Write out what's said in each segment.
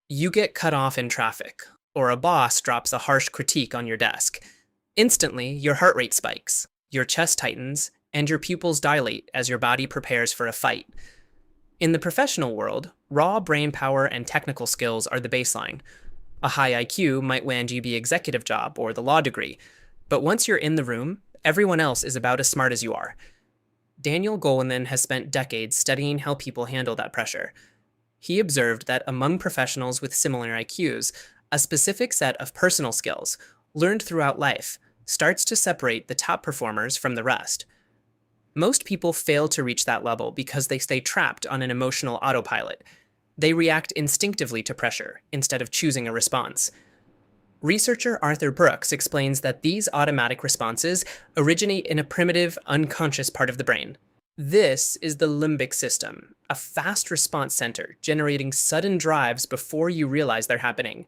You get cut off in traffic, or a boss drops a harsh critique on your desk. Instantly, your heart rate spikes, your chest tightens, and your pupils dilate as your body prepares for a fight. In the professional world, raw brain power and technical skills are the baseline. A high IQ might land you the executive job or the law degree, but once you're in the room, everyone else is about as smart as you are. Daniel Goleman has spent decades studying how people handle that pressure. He observed that among professionals with similar IQs, a specific set of personal skills, learned throughout life, starts to separate the top performers from the rest. Most people fail to reach that level because they stay trapped on an emotional autopilot. They react instinctively to pressure instead of choosing a response. Researcher Arthur Brooks explains that these automatic responses originate in a primitive, unconscious part of the brain. This is the limbic system, a fast response center generating sudden drives before you realize they're happening.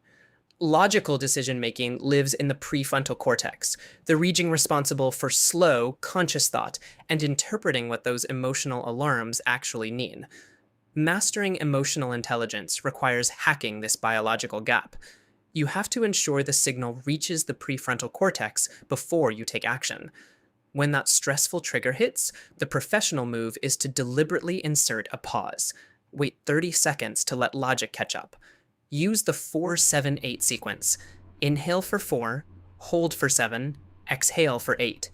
Logical decision-making lives in the prefrontal cortex, the region responsible for slow, conscious thought and interpreting what those emotional alarms actually mean. Mastering emotional intelligence requires hacking this biological gap. You have to ensure the signal reaches the prefrontal cortex before you take action. When that stressful trigger hits, the professional move is to deliberately insert a pause. Wait 30 seconds to let logic catch up. Use the 4-7-8 sequence. Inhale for 4, hold for 7, exhale for 8.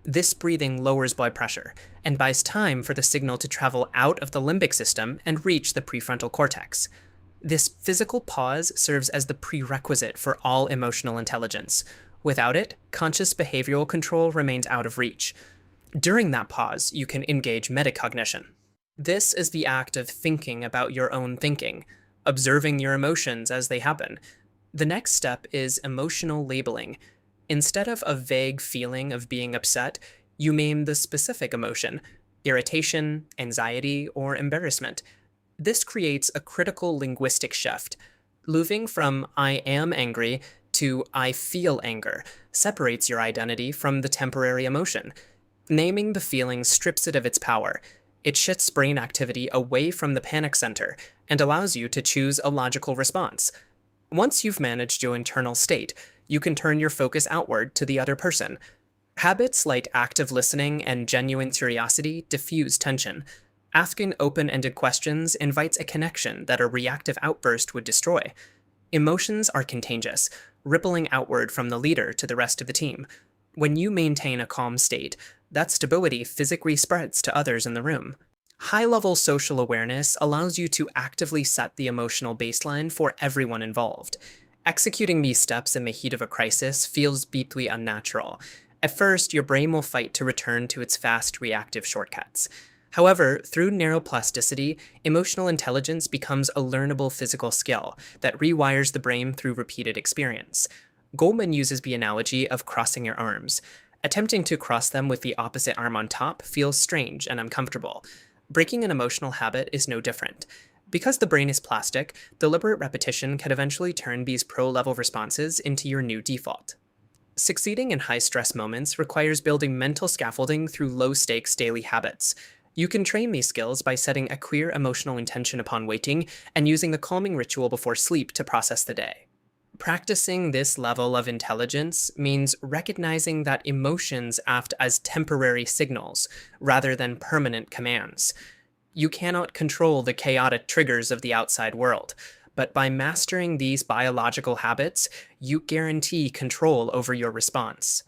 This breathing lowers blood pressure and buys time for the signal to travel out of the limbic system and reach the prefrontal cortex. This physical pause serves as the prerequisite for all emotional intelligence. Without it, conscious behavioral control remains out of reach. During that pause, you can engage metacognition. This is the act of thinking about your own thinking, observing your emotions as they happen. The next step is emotional labeling. Instead of a vague feeling of being upset, you name the specific emotion: irritation, anxiety, or embarrassment. This creates a critical linguistic shift. Moving from "I am angry" to "I feel anger" separates your identity from the temporary emotion. Naming the feeling strips it of its power. It shifts brain activity away from the panic center and allows you to choose a logical response. Once you've managed your internal state, you can turn your focus outward to the other person. Habits like active listening and genuine curiosity diffuse tension. Asking open-ended questions invites a connection that a reactive outburst would destroy. Emotions are contagious, rippling outward from the leader to the rest of the team. When you maintain a calm state, that stability physically spreads to others in the room. High-level social awareness allows you to actively set the emotional baseline for everyone involved. Executing these steps in the heat of a crisis feels deeply unnatural. At first, your brain will fight to return to its fast, reactive shortcuts. However, through neuroplasticity, emotional intelligence becomes a learnable physical skill that rewires the brain through repeated experience. Goleman uses the analogy of crossing your arms. Attempting to cross them with the opposite arm on top feels strange and uncomfortable. Breaking an emotional habit is no different. Because the brain is plastic, deliberate repetition can eventually turn these pro-level responses into your new default. Succeeding in high-stress moments requires building mental scaffolding through low-stakes daily habits. You can train these skills by setting a clear emotional intention upon waking and using the calming ritual before sleep to process the day. Practicing this level of intelligence means recognizing that emotions act as temporary signals rather than permanent commands. You cannot control the chaotic triggers of the outside world, but by mastering these biological habits, you guarantee control over your response.